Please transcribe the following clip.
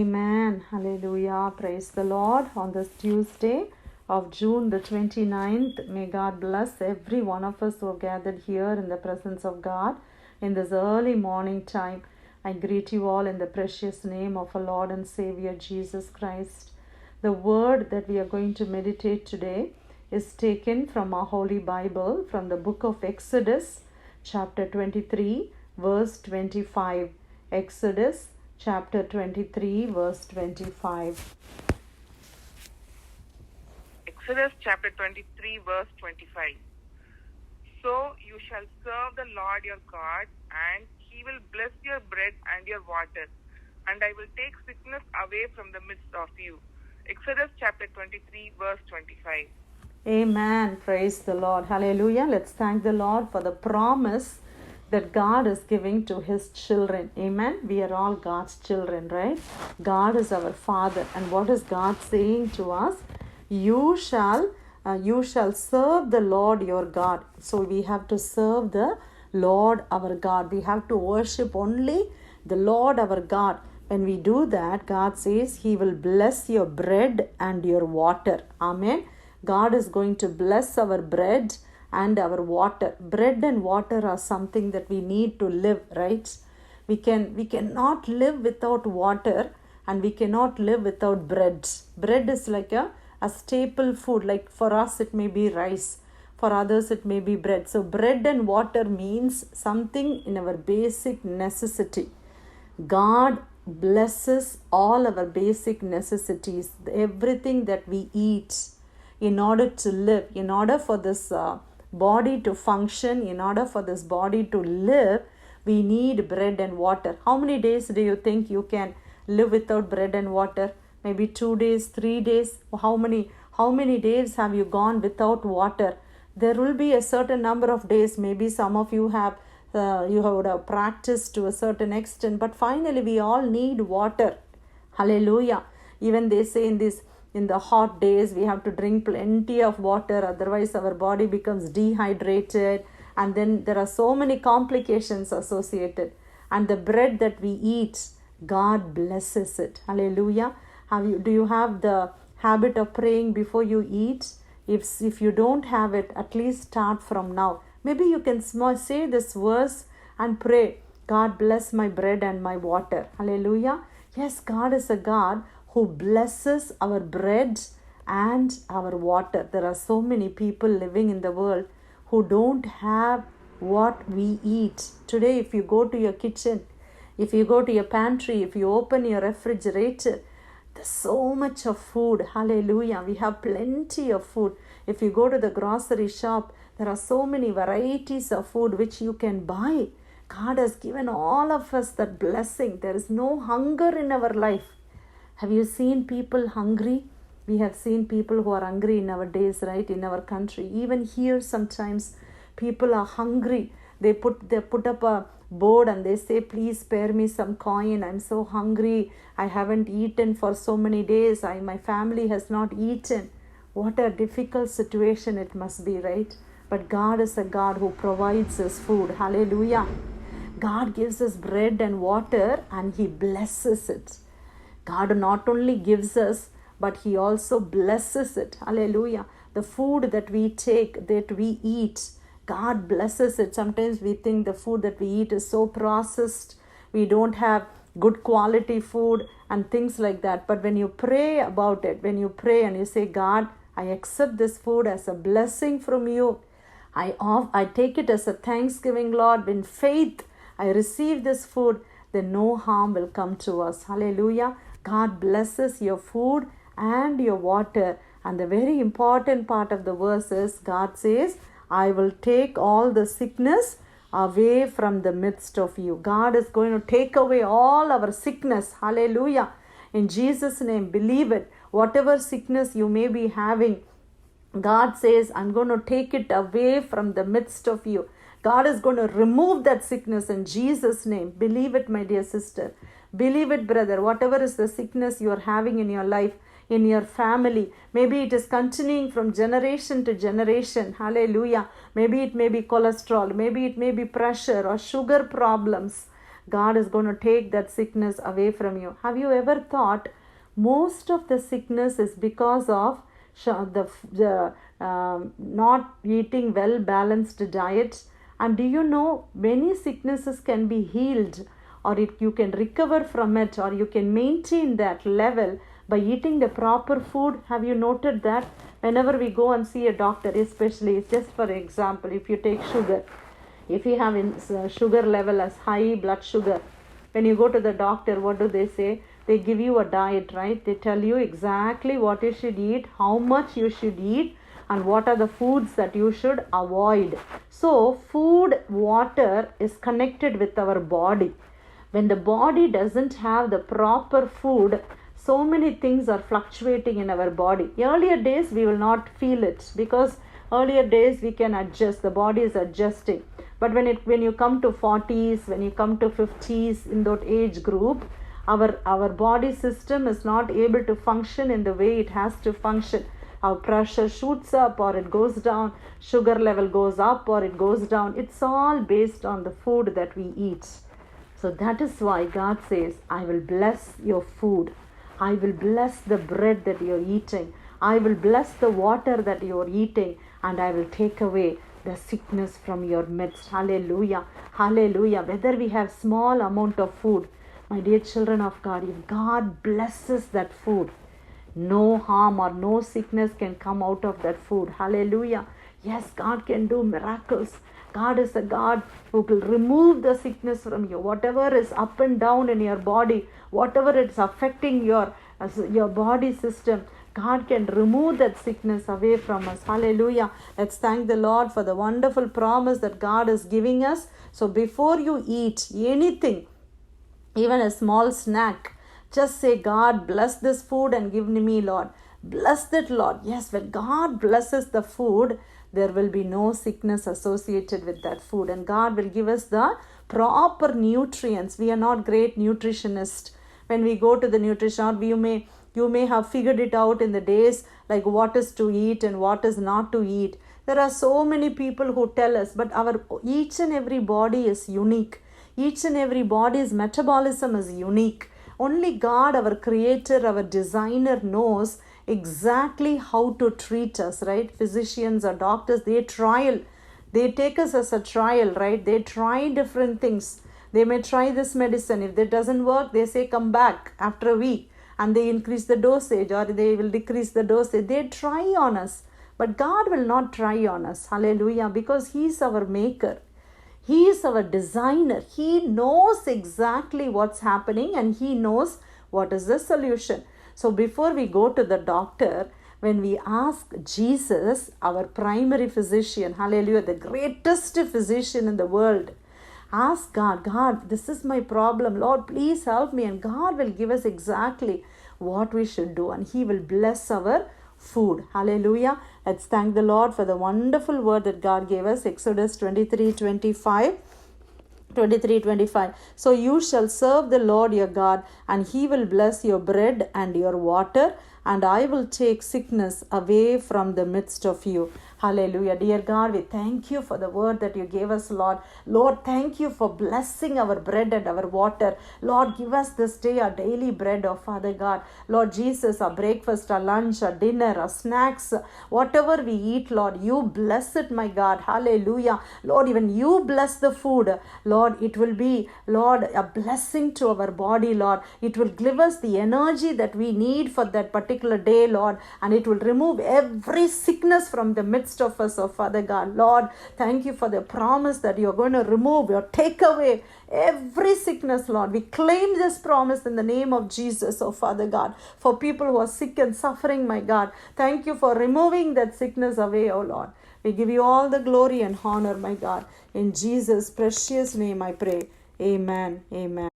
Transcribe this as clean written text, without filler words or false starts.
Amen. Hallelujah. Praise the Lord. On this Tuesday of June the 29th, may God bless every one of us who are gathered here in the presence of God in this early morning time. I greet you all in the precious name of our Lord and Savior Jesus Christ. The word that we are going to meditate today is taken from our Holy Bible from the book of Exodus, chapter 23, verse 25. Exodus chapter 23, verse 25. Exodus chapter 23, verse 25. So you shall serve the Lord your God, and he will bless your bread and your water, and I will take sickness away from the midst of you. Exodus chapter 23, verse 25. Amen. Praise the Lord. Hallelujah. Let's thank the Lord for the promise that God is giving to his children. Amen. We are all God's children, right? God is our Father. And what is God saying to us? You shall serve the Lord your God. So we have to serve the Lord our God. We have to worship only the Lord our God. When we do that, God says he will bless your bread and your water. Amen. God is going to bless our bread and our water. Bread and water are something that we need to live, right? We cannot live without water, and we cannot live without bread. Bread is like a staple food. Like for us it may be rice, for others it may be bread. So bread and water means something in our basic necessity. God blesses all our basic necessities, everything that we eat in order to live, in order for this body to function, in order for this body to live, we need bread and water. How many days do you think you can live without bread and water? Maybe 2 days, 3 days. How many days have you gone without water? There will be a certain number of days. Maybe some of you would have practiced to a certain extent, but finally we all need water. Hallelujah. Even they say in the hot days we have to drink plenty of water, otherwise our body becomes dehydrated, and then there are so many complications associated. And the bread that we eat, God blesses it. Hallelujah. Do you have the habit of praying before you eat? If you don't have it, at least start from now. Maybe you can say this verse and pray, God bless my bread and my water. Hallelujah. Yes, God is a God who blesses our bread and our water. There are so many people living in the world who don't have what we eat. Today, if you go to your kitchen, if you go to your pantry, if you open your refrigerator, there's so much of food. Hallelujah. We have plenty of food. If you go to the grocery shop, there are so many varieties of food which you can buy. God has given all of us that blessing. There is no hunger in our life. Have you seen people hungry? We have seen people who are hungry in our days, right? In our country. Even here sometimes people are hungry. They put up a board and they say, please spare me some coin. I'm so hungry. I haven't eaten for so many days. My family has not eaten. What a difficult situation it must be, right? But God is a God who provides us food. Hallelujah. God gives us bread and water and he blesses it. God not only gives us, but he also blesses it. Hallelujah. The food that we take, that we eat, God blesses it. Sometimes we think the food that we eat is so processed. We don't have good quality food and things like that. But when you pray about it, when you pray and you say, God, I accept this food as a blessing from you. I take it as a thanksgiving, Lord. In faith, I receive this food, then no harm will come to us. Hallelujah. God blesses your food and your water. And the very important part of the verse is God says, I will take all the sickness away from the midst of you. God is going to take away all our sickness. Hallelujah. In Jesus' name, believe it. Whatever sickness you may be having, God says, I'm going to take it away from the midst of you. God is going to remove that sickness in Jesus' name. Believe it, my dear sister. Believe it, brother. Whatever is the sickness you are having in your life, in your family, maybe it is continuing from generation to generation. Hallelujah. Maybe it may be cholesterol. Maybe it may be pressure or sugar problems. God is going to take that sickness away from you. Have you ever thought most of the sickness is because of not eating well balanced diet? And do you know many sicknesses can be healed, or you can recover from it, or you can maintain that level by eating the proper food? Have you noted that whenever we go and see a doctor, especially just for example, if you take sugar, if you have sugar level as high blood sugar, when you go to the doctor, what do they say? They give you a diet, right? They tell you exactly what you should eat, how much you should eat, and what are the foods that you should avoid. So food, water is connected with our body. When the body doesn't have the proper food, so many things are fluctuating in our body. Earlier days we will not feel it, because earlier days we can adjust, the body is adjusting. But when you come to 40s, when you come to 50s, in that age group, our body system is not able to function in the way it has to function. Our pressure shoots up or it goes down, sugar level goes up or it goes down. It's all based on the food that we eat. So that is why God says, I will bless your food. I will bless the bread that you're eating. I will bless the water that you're eating, and I will take away the sickness from your midst. Hallelujah. Hallelujah. Whether we have small amount of food, my dear children of God, if God blesses that food, no harm or no sickness can come out of that food. Hallelujah. Yes, God can do miracles. God is a God who will remove the sickness from you. Whatever is up and down in your body, whatever it's affecting your body system, God can remove that sickness away from us. Hallelujah. Let's thank the Lord for the wonderful promise that God is giving us. So before you eat anything, even a small snack, just say, God, bless this food and give me, Lord. Bless it, Lord. Yes, when God blesses the food, there will be no sickness associated with that food. And God will give us the proper nutrients. We are not great nutritionists. When we go to the nutrition, you may have figured it out in the days, like what is to eat and what is not to eat. There are so many people who tell us, but each and every body is unique. Each and every body's metabolism is unique. Only God, our creator, our designer, knows exactly how to treat us, right? Physicians or doctors, they take us as a trial, right? They try different things. They may try this medicine. If that doesn't work, they say come back after a week, and they increase the dosage or they will decrease the dosage. They try on us, but God will not try on us. Hallelujah. Because He is our maker. He is our designer. He knows exactly what's happening, and He knows what is the solution. So before we go to the doctor, when we ask Jesus, our primary physician, hallelujah, the greatest physician in the world, ask God, God, this is my problem. Lord, please help me. And God will give us exactly what we should do, and He will bless our food. Hallelujah. Let's thank the Lord for the wonderful word that God gave us. Exodus 23:25. So you shall serve the Lord your God, and He will bless your bread and your water, and I will take sickness away from the midst of you. Hallelujah. Dear God, we thank you for the word that you gave us, Lord. Lord, thank you for blessing our bread and our water. Lord, give us this day our daily bread, oh Father God. Lord Jesus, our breakfast, our lunch, our dinner, our snacks, whatever we eat, Lord, you bless it, my God. Hallelujah. Lord, even you bless the food. Lord, it will be, Lord, a blessing to our body, Lord. It will give us the energy that we need for that particular day, Lord, and it will remove every sickness from the midst of us, oh Father God. Lord, thank you for the promise that you're going to remove or take away every sickness, Lord. We claim this promise in the name of Jesus, oh Father God, for people who are sick and suffering, my God. Thank you for removing that sickness away, oh Lord. We give you all the glory and honor, my God. In Jesus' precious name I pray. Amen. Amen.